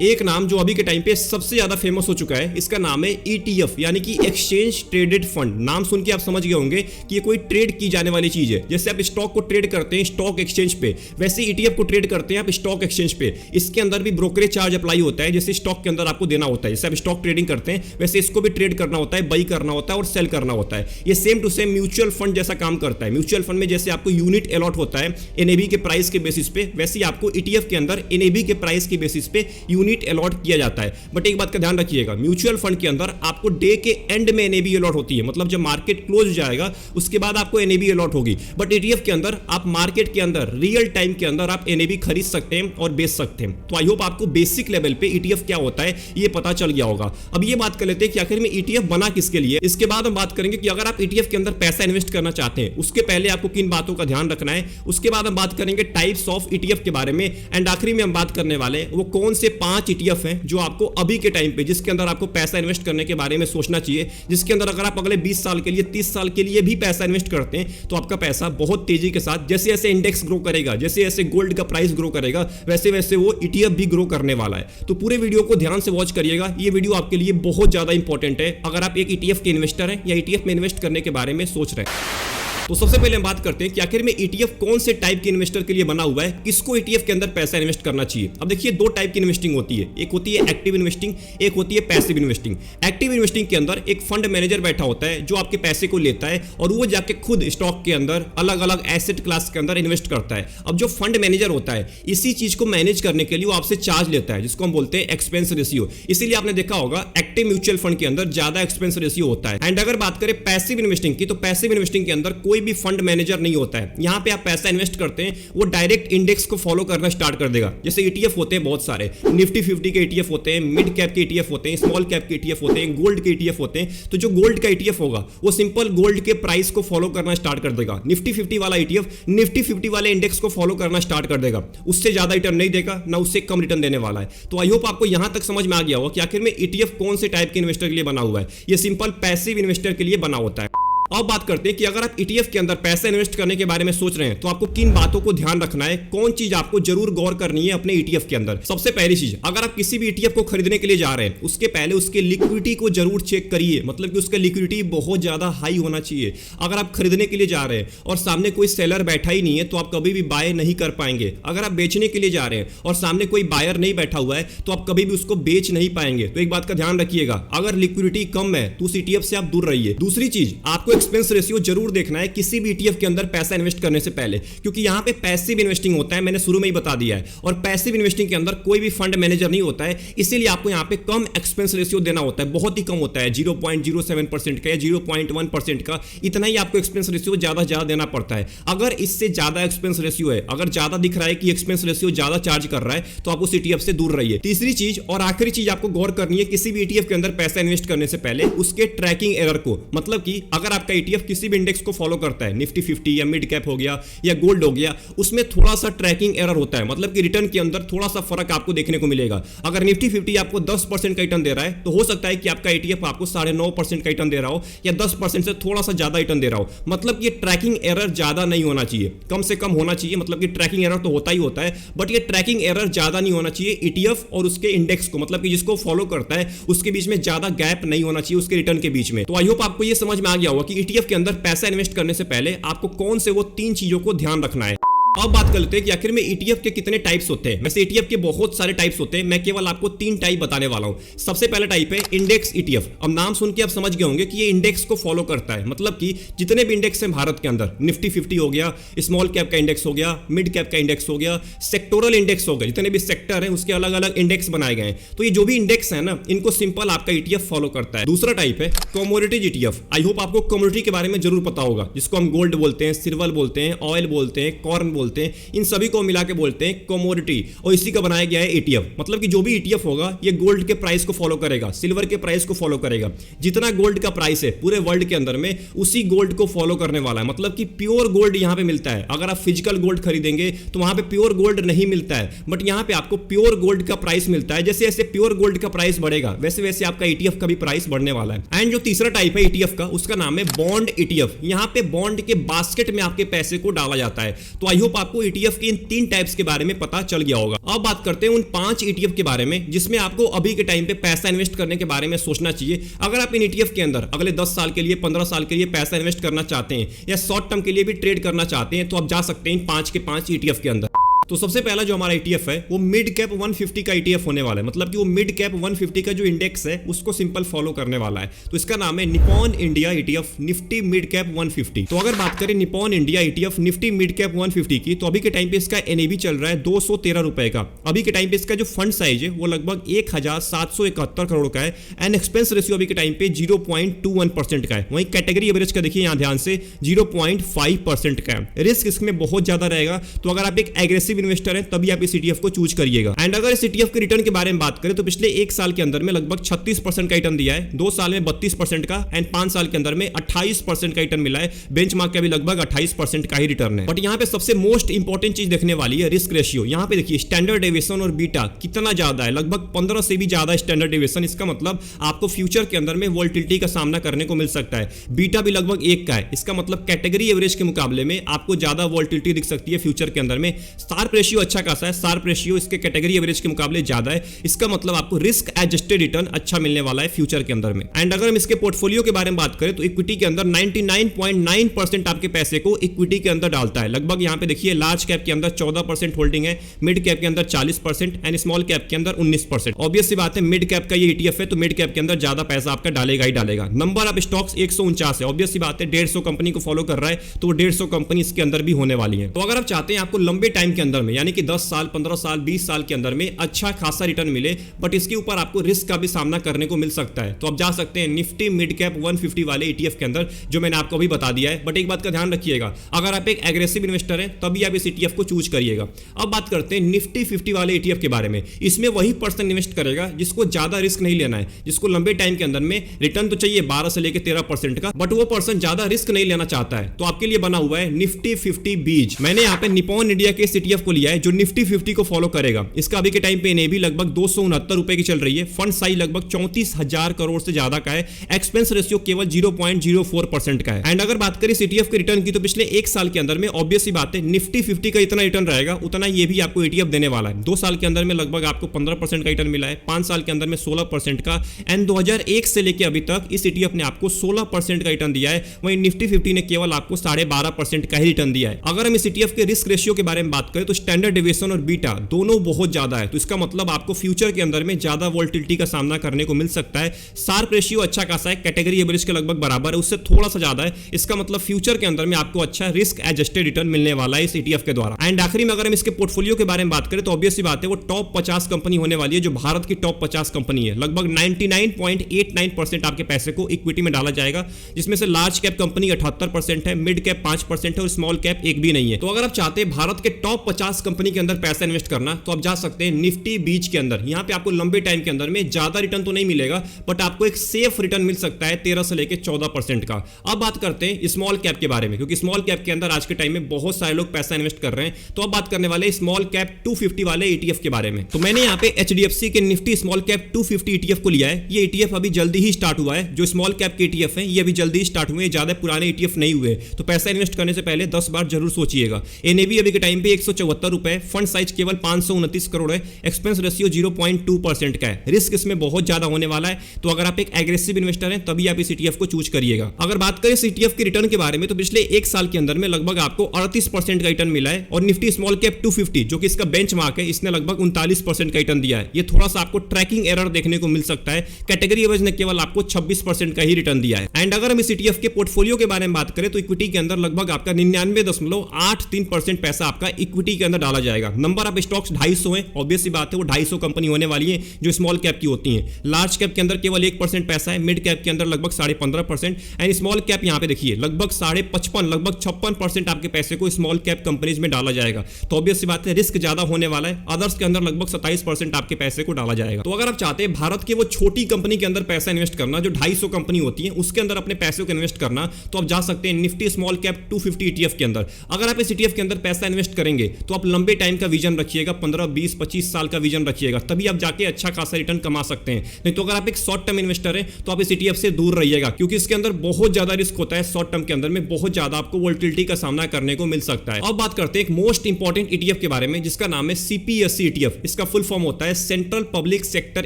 एक नाम जो अभी के टाइम पे सबसे ज्यादा फेमस हो चुका है, इसका नाम है ETF यानी कि एक्सचेंज ट्रेडेड फंड। नाम सुन के आप समझ गए होंगे कि ये कोई ट्रेड की जाने वाली चीज है। जैसे आप स्टॉक को ट्रेड करते हैं स्टॉक एक्सचेंज पे, वैसे ETF को ट्रेड करते हैं आप स्टॉक एक्सचेंज पे। इसके अंदर भी ब्रोकरेज चार्ज अप्लाई होता है, जैसे स्टॉक के अंदर आपको देना होता है। जैसे आप स्टॉक ट्रेडिंग करते हैं वैसे इसको भी ट्रेड करना होता है, बाई करना होता है और सेल करना होता है। ये same to same mutual fund जैसा काम करता है। म्यूचुअल फंड में जैसे आपको यूनिट अलॉट होता है NAV के प्राइस के बेसिस पे, वैसे ही आपको ETF के अंदर NAV के प्राइस के बेसिस पे यूनिट अलॉट किया जाता है। बट एक बात का ध्यान रखिएगा, म्यूचुअल फंड के अंदर आपको डे के एंड में NAV अलॉट होती है, मतलब जब मार्केट क्लोज हो जाएगा उसके बाद आपको NAV अलॉट होगी। बट ETF के अंदर आप मार्केट के अंदर रियल टाइम के अंदर आप NAV खरीद सकते हैं और बेच सकते हैं। तो आई होप आपको बेसिक लेवल पे ETF क्या होता है ये पता चल गया होगा। अब ये बात कर लेते हैं कि आखिर में ETF बना किसके लिए। इसके बाद हम बात करेंगे कि अगर आप ETF के अंदर पैसा इन्वेस्ट करना चाहते हैं उसके पहले आपको किन बातों का ध्यान रखना है। उसके बाद हम बात करेंगे टाइप्स ऑफ ETF के बारे में। एंड आखिरी में हम बात करने वाले वो कौन से 5 ETF हैं जो आपको अभी के टाइम पे, जिसके अंदर आपको पैसा इन्वेस्ट करने के बारे में सोचना चाहिए, जिसके अंदर अगर आप अगले 20 साल के लिए 30 साल के लिए भी पैसा इन्वेस्ट करते हैं तो आपका पैसा बहुत तेजी के साथ, जैसे जैसे इंडेक्स ग्रो करेगा, जैसे जैसे गोल्ड का प्राइस ग्रो करेगा, वैसे वैसे वो ETF भी ग्रो करने वाला है। तो पूरे वीडियो को ध्यान से वॉच करिएगा, ये वीडियो आपके लिए बहुत ज्यादा इंपॉर्टेंट है अगर आप एक ETF के इन्वेस्टर हैं या ETF में इन्वेस्ट करने के बारे में सोच रहे हैं। तो सबसे पहले हम बात करते हैं कि आखिर में ETF कौन से टाइप के इन्वेस्टर के लिए बना हुआ है, किसको ETF के अंदर पैसा इन्वेस्ट करना चाहिए। अब देखिए, 2 टाइप की इन्वेस्टिंग होती है, एक होती है एक्टिव इन्वेस्टिंग, एक होती है पैसिव इन्वेस्टिंग। एक्टिव इन्वेस्टिंग के अंदर एक फंड मैनेजर बैठा होता है जो आपके पैसे को लेता है और वो जाके खुद स्टॉक के अंदर अलग अलग एसेट क्लास के अंदर इन्वेस्ट करता है। अब जो फंड मैनेजर होता है इसी चीज को मैनेज करने के लिए वो आपसे चार्ज लेता है, जिसको हम बोलते हैं एक्सपेंस रेशियो। इसीलिए आपने देखा होगा एक्टिव म्यूचुअल फंड के अंदर ज्यादा एक्सपेंस रेशियो होता है। एंड अगर बात करें पैसिव इन्वेस्टिंग की, तो पैसिव इन्वेस्टिंग के अंदर कोई भी फंड मैनेजर नहीं होता है। यहां पे आप पैसा इन्वेस्ट करते हैं वो डायरेक्ट इंडेक्स को फॉलो करना स्टार्ट कर देगा। जैसे ETF होते हैं बहुत सारे, निफ्टी 50 के ETF होते हैं, मिड कैप के ETF होते हैं, स्मॉल कैप के ETF होते हैं, गोल्ड के ETF होते हैं। तो जो गोल्ड का ETF होगा वो सिंपल गोल्ड के प्राइस को फॉलो करना स्टार्ट कर देगा। निफ्टी 50 वाला ETF निफ्टी 50 वाले इंडेक्स को फॉलो करना स्टार्ट कर देगा। उससे ज्यादा रिटर्न नहीं देगा, ना उससे कम रिटर्न देने वाला है। तो आई होप आपको यहां तक समझ में आ गया होगा कि आखिर में ETF कौन से टाइप के इन्वेस्टर के लिए बना हुआ है। ये सिंपल पैसिव इन्वेस्टर के लिए बना होता है। अब बात करते हैं कि अगर आप ETF के अंदर पैसा इन्वेस्ट करने के बारे में सोच रहे हैं तो आपको किन बातों को ध्यान रखना है, कौन चीज आपको जरूर गौर करनी है अपने ETF के अंदर। सबसे पहली चीज, अगर आप किसी भी ETF को खरीदने के लिए जा रहे हैं उसके पहले उसके लिक्विडिटी को जरूर चेक करिए, मतलब कि उसका लिक्विडिटी बहुत ज्यादा हाई होना चाहिए। अगर आप खरीदने के लिए जा रहे हैं और सामने कोई सेलर बैठा ही नहीं है तो आप कभी भी बाय नहीं कर पाएंगे। अगर आप बेचने के लिए जा रहे हैं और सामने कोई बायर नहीं बैठा हुआ है तो आप कभी भी उसको बेच नहीं पाएंगे। तो एक बात का ध्यान रखिएगा, अगर लिक्विडिटी कम है तो उस ETF से आप दूर रहिए। दूसरी चीज, आपको एक्सपेंस रेशियो जरूर देखना है किसी भी ETF के अंदर पैसा इन्वेस्ट करने से पहले, क्योंकि यहां पे पैसिव इन्वेस्टिंग होता है, मैंने शुरू में ही बता दिया है। और पैसिव इन्वेस्टिंग के अंदर कोई भी फंड मैनेजर नहीं होता है, इसीलिए आपको यहां पे कम एक्सपेंस रेशियो देना होता है, बहुत ही कम होता है, 0.07% का या 0.1% का, इतना ही आपको एक्सपेंस रेशियो ज्यादा देना पड़ता है। अगर इससे ज्यादा एक्सपेंस रेशियो है, अगर ज्यादा दिख रहा है कि एक्सपेंस रेशियो ज्यादा चार्ज कर रहा है तो आप उस ETF से दूर रहिए। तीसरी चीज और आखिरी चीज आपको गौर करनी है किसी भी ETF के अंदर पैसा इन्वेस्ट करने से पहले, उसके ट्रैकिंग एरर को। मतलब कि अगर आपका ETF किसी भी इंडेक्स को फॉलो करता है, निफ्टी 50 या मिड कैप हो गया या गोल्ड हो गया, उसमें थोड़ा सा ट्रैकिंग एरर होता है, मतलब कि रिटर्न के अंदर थोड़ा सा फर्क आपको देखने को मिलेगा। अगर निफ्टी 50 आपको 10% का रिटर्न दे रहा है तो हो सकता है कि आपका ETF आपको 9.5% का रिटर्न दे रहा हो या 10% से थोड़ा सा ज्यादा रिटर्न दे रहा हो। मतलब ये ट्रैकिंग एरर ज्यादा नहीं होना चाहिए, कम से कम होना चाहिए। मतलब कि ट्रैकिंग एरर तो होता ही होता है, बट ये ट्रैकिंग एरर ज्यादा नहीं होना चाहिए ETF और उसके इंडेक्स को, मतलब कि जिसको फॉलो करता है उसके बीच में ज्यादा गैप नहीं होना चाहिए उसके रिटर्न के बीच में। तो आई होप आपको ये समझ में आ गया होगा कि ETF के अंदर पैसा इन्वेस्ट करने से पहले आपको कौन से वो 3 चीजों को ध्यान रखना है। अब बात कर लेते हैं कि आखिर में ETF के कितने टाइप्स होते हैं। वैसे ETF के बहुत सारे टाइप्स होते हैं, मैं केवल आपको 3 टाइप बताने वाला हूं। सबसे पहला टाइप है इंडेक्स ETF। अब नाम सुन के आप समझ गए होंगे कि ये इंडेक्स को फॉलो करता है, मतलब कि जितने भी इंडेक्स हैं भारत के अंदर, निफ्टी 50 हो गया, स्मॉल कैप का इंडेक्स हो गया, मिड कैप का इंडेक्स हो गया, सेक्टोरल इंडेक्स हो गया, जितने भी सेक्टर हैं उसके अलग अलग इंडेक्स बनाए गए हैं। तो ये जो भी इंडेक्स है ना, इनको सिंपल आपका ETF फॉलो करता है। दूसरा टाइप है कमोडिटीज ETF। आई होप आपको कमोडिटी के बारे में जरूर पता होगा, जिसको हम गोल्ड बोलते हैं, सिल्वर बोलते हैं, ऑयल बोलते हैं, कॉर्न बोलते हैं, इन सभी को मिला के बोलते हैं कमोडिटी। और इसी का बनाया गया है ETF। मतलब कि जो भी ETF होगा ये गोल्ड के प्राइस को फॉलो करेगा, सिल्वर के प्राइस को फॉलो करेगा। जितना गोल्ड का प्राइस है पूरे वर्ल्ड के अंदर में उसी गोल्ड को फॉलो करने वाला है। मतलब कि प्योर गोल्ड यहां पे मिलता है। अगर आप फिजिकल गोल्ड खरीदेंगे तो वहां पे प्योर गोल्ड नहीं मिलता है, बट यहां पे आपको प्योर गोल्ड का प्राइस मिलता है। जैसे जैसे प्योर गोल्ड का प्राइस बढ़ेगा वैसे वैसे आपका ETF का भी प्राइस बढ़ने वाला है। एंड जो तीसरा टाइप है ETF का, उसका नाम है बॉन्ड ETF। यहां पे बॉन्ड के बास्केट में आपके पैसे को डाला जाता है। तो आई होप आपको ETF के इन 3 टाइप्स के बारे में पता चल गया होगा। अब बात करते हैं उन 5 ETF के बारे में जिसमें आपको अभी के टाइम पे पैसा इन्वेस्ट करने के बारे में सोचना चाहिए। अगर आप इन ETF के अंदर अगले 10 साल के लिए, 15 साल के लिए पैसा इन्वेस्ट करना चाहते हैं या शॉर्ट टर्म के लिए भी ट्रेड करना चाहते हैं तो आप जा सकते हैं इन 5 के 5 ETF के अंदर। तो सबसे पहला जो हमारा ETF है वो मिड कैप 150 का ETF होने वाला है, मतलब कि वो मिड कैप 150 का जो इंडेक्स है उसको सिंपल फॉलो करने वाला है। तो इसका नाम है Nippon India ETF Nifty mid cap 150। तो अगर बात करें Nippon India ETF Nifty mid cap 150 की, तो अभी के टाइम पे इसका NAV चल रहा है 213 रुपए का। अभी के टाइम पे इसका जो फंड साइज है वो लगभग 1771 करोड़ का है एंड एक्सपेंस रेशियो अभी के टाइम पे 0.21% का है। वहीं कैटेगरी एवरेज का देखिए यहाँ ध्यान से 0.5% का है। रिस्क इसमें बहुत ज्यादा रहेगा, तो अगर आप एक एग्रेसिव इन्वेस्टर हैं तभी आप इस ETF को चूज करिएगा। एंड अगर इस ETF के रिटर्न के बारे में बात करें तो पिछले 1 साल के अंदर में लगभग 36% का रिटर्न दिया है, 2 साल में 32% का एंड 5 साल के अंदर में 28% का रिटर्न मिला है। बेंचमार्क का भी लगभग 28% का ही रिटर्न है। बट यहाँ पे सबसे मोस्ट इंपॉर्टेंट चीज देखने वाली है रिस्क रेशियो। यहाँ पे देखिए स्टैंडर्ड डेविएशन और बीटा कितना ज्यादा है, लगभग 15 से भी ज्यादा स्टैंडर्ड डेविएशन। इसका मतलब आपको फ्यूचर के अंदर में वोलेटिलिटी का सामना करने को मिल सकता है। बीटा भी लगभग 1 का है, इसका मतलब कैटेगरी एवरेज के मुकाबले में आपको ज्यादा वोलेटिलिटी दिख सकती है फ्यूचर के अंदर में। शार्प रेशियो अच्छा खासा है, शार्प रेशियो इसके कैटेगरी एवरेज के मुकाबले ज्यादा है, इसका मतलब आपको रिस्क एडजस्टेड रिटर्न अच्छा मिलने वाला है फ्यूचर के अंदर में। एंड अगर हम इसके पोर्टफोलियो के बारे में बात करें तो इक्विटी के अंदर 99.9% आपके पैसे को इक्विटी के अंदर डालता है। लगभग यहाँ पे देखिए लार्ज कैप के अंदर 14% होल्डिंग है, मिड कैप के अंदर 40% एंड स्मॉल कैप के अंदर 19%। ऑब्वियस सी बात है मिड कैप का ये ETF है तो मिड कैप के अंदर ज्यादा पैसा आपका डालेगा ही डालेगा। नंबर ऑफ स्टॉक्स 149 है, ऑब्वियस सी बात है 150 कंपनी को फॉलो कर रहा है तो 150 कंपनी इसके अंदर भी होने वाली है। तो अगर आप चाहते हैं आपको लंबे टाइम के अंदर में यानी कि 10 साल, 15 साल, 20 साल के अंदर में अच्छा खासा रिटर्न मिले बट इसके ऊपर आपको रिस्क का भी सामना करने को मिल सकता है, तो आप जा सकते हैं निफ्टी मिड कैप 150 वाले ETF के अंदर जो मैंने आपको अभी बता दिया है। बट एक बात का ध्यान रखिएगा, अगर आप एक एग्रेसिव इन्वेस्टर हैं तभी आप इस ETF को चूज करिएगा। अब बात करते हैं निफ्टी 50 वाले ETF के बारे में। इसमें वही पर्सन इन्वेस्ट करेगा जिसको ज्यादा रिस्क नहीं लेना है, जिसको लंबे टाइम के अंदर में रिटर्न तो चाहिए 12 से लेकर 13% का, बट वो पर्सन ज्यादा रिस्क नहीं लेना चाहता है। तो आपके लिए बना हुआ है निफ्टी 50 बीज। मैंने यहाँ पे निप्पॉन इंडिया के ETF को लिया है जो निफ्टी 50 को फॉलो करेगा। इसका अभी के टाइम पे NAV लगभग 269 रुपए की चल रही है, फंड साइज लगभग 34,000 करोड़ से ज्यादा का है, एक्सपेंस रेशियो केवल 0.04% का है। एंड अगर बात करें ETF के रिटर्न की तो पिछले 1 साल के अंदर में ऑब्वियस सी बात है निफ्टी 50 का इतना रिटर्न रहेगा उतना ये भी आपको ETF देने वाला है। 2 साल के अंदर में लगभग आपको 15% का रिटर्न मिला है, 5 साल के अंदर में 16% का एंड 2001 से लेकर अभी तक इस ETF ने आपको 16% का रिटर्न दिया है। वहीं निफ्टी 50 ने केवल आपको 12.5% का ही रिटर्न दिया है। अगर हम इस ETF के रिस्क रेशियो के बारे में बात करें तो स्टैंडर्ड डेविएशन और बीटा दोनों बहुत ज्यादा है, तो इसका मतलब आपको फ्यूचर के अंदर में ज्यादा वोलेटिलिटी का सामना करने को मिल सकता है। शार्प रेशियो अच्छा खासा है, कैटेगरी एवरेज के लगभग बराबर है, उससे थोड़ा सा ज्यादा है, इसका मतलब फ्यूचर के अंदर में आपको अच्छा रिस्क एडजस्टेड रिटर्न मिलने वाला है इस ETF के द्वारा। एंड आखिरी में अगर हम इसके पोर्टफोलियो के बारे में बात करें तो ऑब्वियस सी बात है वो टॉप 50 कंपनी होने वाली है, जो भारत की टॉप 50 कंपनी है। लगभग 99.89% आपके पैसे को इक्विटी में डाला जाएगा, जिसमें से लार्ज कैप कंपनी 78% है, मिड कैप 5% है और स्मॉल कैप 1 भी नहीं है। तो अगर आप चाहते हैं भारत के टॉप 50 कंपनी के अंदर पैसा इन्वेस्ट करना तो आप जा सकते हैं निफ्टी बीज के अंदर। यहां पे आपको लंबे टाइम के अंदर में ज्यादा रिटर्न तो नहीं मिलेगा बट आपको एक सेफ रिटर्न मिल सकता है 13 से लेकर 14% का। अब बात करते हैं स्मॉल कैप के बारे में, क्योंकि स्मॉल कैप के अंदर आज के टाइम में बहुत सारे लोग पैसा इन्वेस्ट कर रहे हैं। तो अब बात करने वाले स्मॉल कैप 250 वाले ETF के बारे में। तो मैंने यहाँ पे HDFC के निफ्टी स्मॉल कैप 250 ETF को लिया है। ये ETF अभी जल्दी ही स्टार्ट हुआ है। जो स्मॉल कैप के ETF है ये अभी जल्दी ही स्टार्ट हुए, ज्यादा पुराने ETF नहीं हुए, तो पैसा इन्वेस्ट करने से पहले 10 बार जरूर सोचिएगा। NAV अभी के टाइम पे 174 रुपए, फंड साइज केवल 529 करोड़ है, एक्सपेंस रेशियो 0.2% का है। रिस्क इसमें बहुत ज्यादा होने वाला है, तो अगर आप एक एग्रेसिव इन्वेस्टर हैं तभी आप इस ETF को चूज करिएगा। अगर बात करें इस ETF के रिटर्न के बारे में तो पिछले 1 साल के अंदर में लगभग आपको 38% का रिटर्न मिला है और निफ्टी स्मॉल कैप 250 जो कि इसका बेंचमार्क है इसने लगभग 39% का रिटर्न दिया है। ये थोड़ा सा आपको ट्रैकिंग एरर देखने को मिल सकता है, कैटेगरी एवरेज ने केवल आपको 26% का ही रिटर्न दिया है। एंड अगर हम इस ETF के पोर्टफोलियो के बारे में बात करें तो इक्विटी के अंदर लगभग आपका 99.83% पैसा आपका इक्विटी के अंदर डाला जाएगा। नंबर ऑफ स्टॉक्स 250 है, ऑब्वियस सी बात है वो 250 कंपनी होने वाली है जो स्मॉल कैप की होती है। लार्ज कैप के अंदर केवल 1% पैसा है, मिड कैप के अंदर लगभग 15.5% एंड स्मॉल कैप यहाँ पे देखिए लगभग 55.5 लगभग 56% आपके पैसे को स्मॉल कैप कंपनीज में डाला जाएगा। तो ऑब्वियस सी बात है रिस्क ज्यादा होने वाला है। अदर्स के अंदर लगभग 27% आपके पैसे को डाला जाएगा। तो अगर आप चाहते हैं भारत के वो छोटी कंपनी के अंदर पैसा इन्वेस्ट करना जो 250 कंपनी होती है उसके अंदर अपने पैसे को इन्वेस्ट करना, तो आप जा सकते हैं निफ्टी स्मॉल कैप 250 ETF के अंदर। अगर आप इस ETF के अंदर पैसा इन्वेस्ट करेंगे तो आप लंबे टाइम का विजन रखिएगा, 15, 20, 25 साल का विजन रखिएगा, तभी आप जाके अच्छा खासा रिटर्न कमा सकते हैं। नहीं तो अगर आप एक शॉर्ट टर्म इन्वेस्टर हैं तो आप इस ETF से दूर रहिएगा, क्योंकि इसके अंदर बहुत ज्यादा रिस्क होता है। शॉर्ट टर्म के अंदर में बहुत ज्यादा आपको वोलेटिलिटी का सामना करने को मिल सकता है। अब बात करते हैं एक मोस्ट इंपॉर्टेंट ETF के बारे में, जिसका नाम है CPSE ETF। इसका फुल फॉर्म होता है सेंट्रल पब्लिक सेक्टर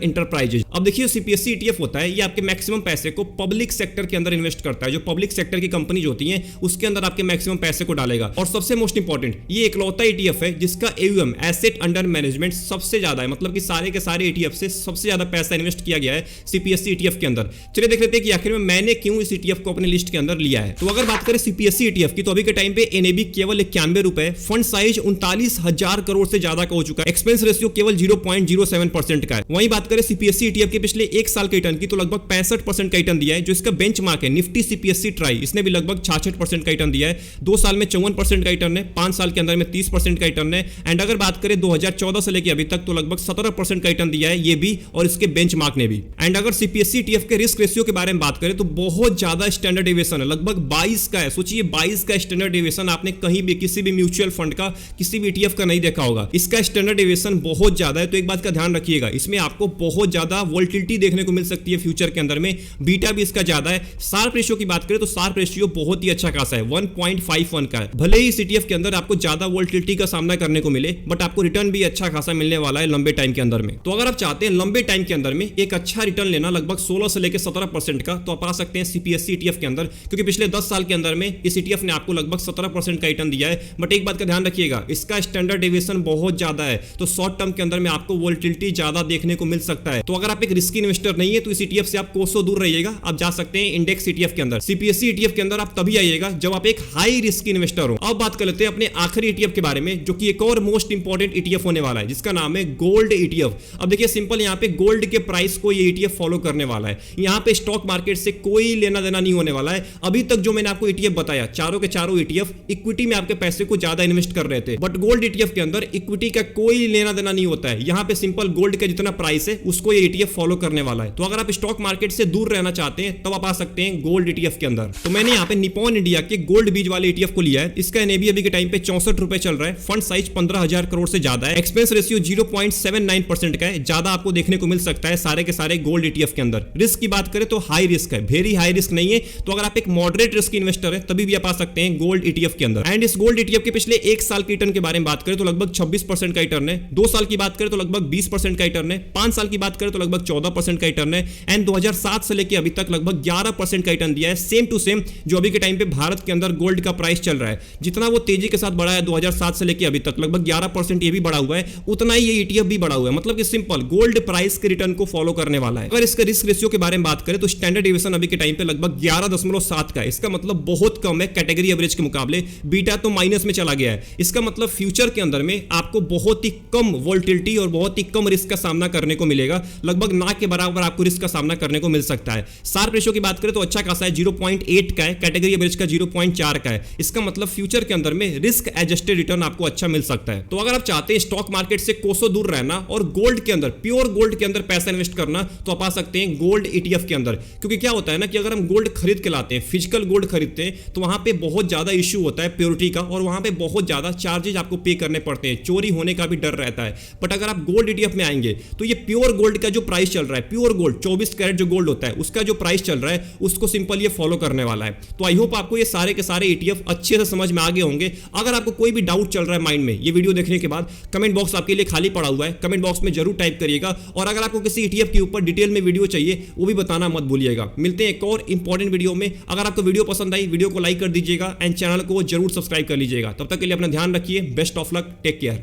इंटरप्राइजेज। अब देखिए CPSE ETF होता है, ये आपके मैक्सिमम पैसे को पब्लिक सेक्टर के अंदर इन्वेस्ट करता है। जो पब्लिक सेक्टर की कंपनी होती है उसके अंदर आपके मैक्सिमम पैसे को डालेगा। और सबसे मोस्ट इंपॉर्टेंट, ये इकलौता ETF है जिसका AUM एसेट अंडर मैनेजमेंट सबसे ज्यादा है, मतलब कि सारे के सारे ETF से सबसे ज्यादा पैसा इन्वेस्ट किया गया है CPSE ETF के अंदर। चलिए देख लेते हैं कि आखिर में मैंने क्यों इस ETF को अपने लिस्ट के अंदर लिया है। तो अगर बात करें CPSE ETF की, तो अभी के टाइम पे NAV केवल 91 रुपए, फंड साइज 39,000 करोड़ से ज्यादा का हो चुका है, एक्सपेंस रेशियो केवल 0.07% का है। वहीं बात करें CPSE ETF के पिछले एक साल के रिटर्न की, तो लगभग 65% का रिटर्न दिया है। जो इसका बेंचमार्क है निफ्टी CPSE ट्राई, इसने भी लगभग 66% का रिटर्न दिया है। 2 साल में 54% का रिटर्न है, 5 साल के अंदर में 30% का रिटर्न है। एंड अगर बात करें 2014 से लेकर अभी तक, तो लगभग 17% का रिटर्न दिया है ये भी और इसके बेंचमार्क ने भी। एंड अगर CPSE ETF के रिस्क रेशियो के बारे में बात करें तो बहुत ज्यादा स्टैंडर्ड डेविएशन है, लगभग 22 का है। सोचिए 22 का स्टैंडर्ड डेविएशन आपने कहीं भी किसी भी म्यूचुअल फंड का, किसी भी ETF का नहीं देखा होगा। इसका स्टैंडर्ड डेविएशन बहुत ज्यादा है। तो एक बात का ध्यान रखिएगा, इसमें आपको बहुत ज्यादा वोलेटिलिटी देखने को मिल सकती है फ्यूचर के अंदर में। बीटा भी इसका ज्यादा है। शार्प रेशियो की बात करें तो शार्प रेशियो बहुत ही अच्छा खासा है, 1.51 का है। भले ही इस ETF के अंदर आपको ज्यादा वोलेटिलिटी का सामना करने को मिले, बट आपको रिटर्न भी अच्छा खासा मिलने वाला है लंबे टाइम के अंदर में। तो अगर आप चाहते हैं लंबे टाइम के अंदर में एक अच्छा रिटर्न लेना, लगभग 16 से लेकर 17% का, तो आप आ सकते हैं CPSE ETF के अंदर, क्योंकि पिछले 10 साल के अंदर में इस ETF ने आपको लगभग 17% का रिटर्न दिया है। बट एक बात का ध्यान रखिएगा, इसका स्टैंडर्ड डेविएशन बहुत ज्यादा है, तो शॉर्ट टर्म के अंदर में आपको वोलेटिलिटी ज्यादा देखने को मिल सकता है। तो अगर आप एक रिस्की इन्वेस्टर नहीं है तो इस ETF से आप कोसों दूर रहिएगा। आप जा सकते हैं इंडेक्स ETF के अंदर। CPSE ETF के अंदर आप तभी आइएगा जब आप एक हाई रिस्क इन्वेस्टर हो। अब बात कर लेते हैं अपने आखिरी ETF के बारे में, जो कि एक और मोस्ट इंपॉर्टेंट ETF होने वाला है, जिसका नाम है गोल्ड ETF। अब देखिए सिंपल, यहाँ पे गोल्ड के प्राइस को ये ETF फॉलो करने वाला है। यहाँ पे स्टॉक मार्केट से कोई लेना देना नहीं होने वाला है। अभी तक जो मैंने आपको ETF बताया, चारों के चारों ETF इक्विटी में आपके पैसे को ज्यादा इन्वेस्ट कर रहे थे, बट गोल्ड ETF के अंदर इक्विटी का कोई लेना देना नहीं होता है। यहाँ पे सिंपल गोल्ड का जितना प्राइस है उसको ये ETF फॉलो करने वाला है। तो अगर आप स्टॉक मार्केट से दूर रहना चाहते हैं तब आप आ सकते हैं गोल्ड ETF के अंदर। तो मैंने यहाँ पे निपॉन इंडिया के गोल्ड बीज वाले ETF को लिया है। इसका NAV अभी के टाइम पे 64 रुपए चल रहा है, फंड साइज 15,000 करोड़ से ज्यादा है, एक्सपेंस रेशियो 0.79% का है, ज्यादा आपको देखने को मिल सकता है सारे के सारे गोल्ड ETF के अंदर। रिस्क की बात करें तो हाई रिस्क है, वेरी हाई रिस्क नहीं है। तो अगर आप एक मॉडरेट रिस्क इन्वेस्टर है तभी भी आप आ सकते हैं गोल्ड ETF के अंदर। एंड इस गोल्ड ETF के पिछले एक साल के रिटर्न के बारे में बात करें तो लगभग 26% का रिटर्न है, 2 साल की बात करें तो लगभग 20% का रिटर्न है, 5 साल की बात करें तो लगभग 14% का रिटर्न है। एंड 2007 से लेकर अभी तक लगभग 11% का रिटर्न दिया है, सेम टू सेम जो अभी के टाइम पे भारत के अंदर गोल्ड का प्राइस चल रहा है। जितना वो तेजी के साथ बढ़ा है 2007 से लेकर अभी तक लगभग 11% ये भी बढ़ा हुआ है, उतना ही ये ETF भी बढ़ा हुआ है। मतलब कि सिंपल गोल्ड प्राइस के रिटर्न को फॉलो करने वाला है। अगर इसका रिस्क रेशियो के बारे में बात करें तो स्टैंडर्ड डेविएशन अभी के टाइम पे लगभग 11.7 का है। इसका मतलब बहुत कम है कैटेगरी एवरेज के मुकाबले। बीटा तो माइनस में चला गया है। इसका मतलब फ्यूचर के अंदर में आपको बहुत ही कम वोलेटिलिटी और बहुत ही कम रिस्क का सामना करने को मिलेगा, लगभग ना के बराबर आपको रिस्क का सामना करने को मिल सकता है। शार्प रेशियो की बात करें तो अच्छा खासा है, 0.8 का है, कैटेगरी एवरेज का 0.4 का है। इसका मतलब फ्यूचर के अंदर में रिस्क एडजस्टेड रिटर्न आपको अच्छा मिल सकता है। तो अगर आप चाहते हैं स्टॉक मार्केट से कोसों दूर रहना और गोल्ड के अंदर, प्योर गोल्ड के अंदर पैसा इन्वेस्ट करना, तो आप आ सकते हैं गोल्ड ETF के अंदर। क्योंकि क्या होता है ना कि अगर हम गोल्ड खरीद के लाते हैं, फिजिकल गोल्ड खरीदते हैं, तो वहां पे बहुत ज्यादा इश्यू होता है प्योरिटी का, और वहां पे बहुत ज्यादा चार्जेस आपको पे करने पड़ते हैं, चोरी होने का भी डर रहता है। बट अगर आप गोल्ड ETF में आएंगे तो ये प्योर गोल्ड का जो प्राइस चल रहा है, प्योर गोल्ड 24 कैरेट जो गोल्ड होता है उसका जो प्राइस चल रहा है उसको सिंपल ये फॉलो करने वाला है। तो आई होप आपको ये सारे के सारे ETF अच्छे से समझ में आ गए होंगे। अगर आपको कोई भी डाउट चल रहा है माइंड में ये वीडियो देखने के बाद, कमेंट बॉक्स आपके लिए खाली पड़ा हुआ है, कमेंट बॉक्स में जरूर टाइप करिएगा। और अगर आपको किसी ETF के ऊपर डिटेल में वीडियो चाहिए वो भी बताना मत भूलिएगा। मिलते हैं एक और इंपॉर्टेंट वीडियो में। अगर आपको वीडियो पसंद आई वीडियो को लाइक कर दीजिएगा एंड चैनल को जरूर सब्सक्राइब कर लीजिएगा। तब तक के लिए अपना ध्यान रखिए। Best of luck, take care.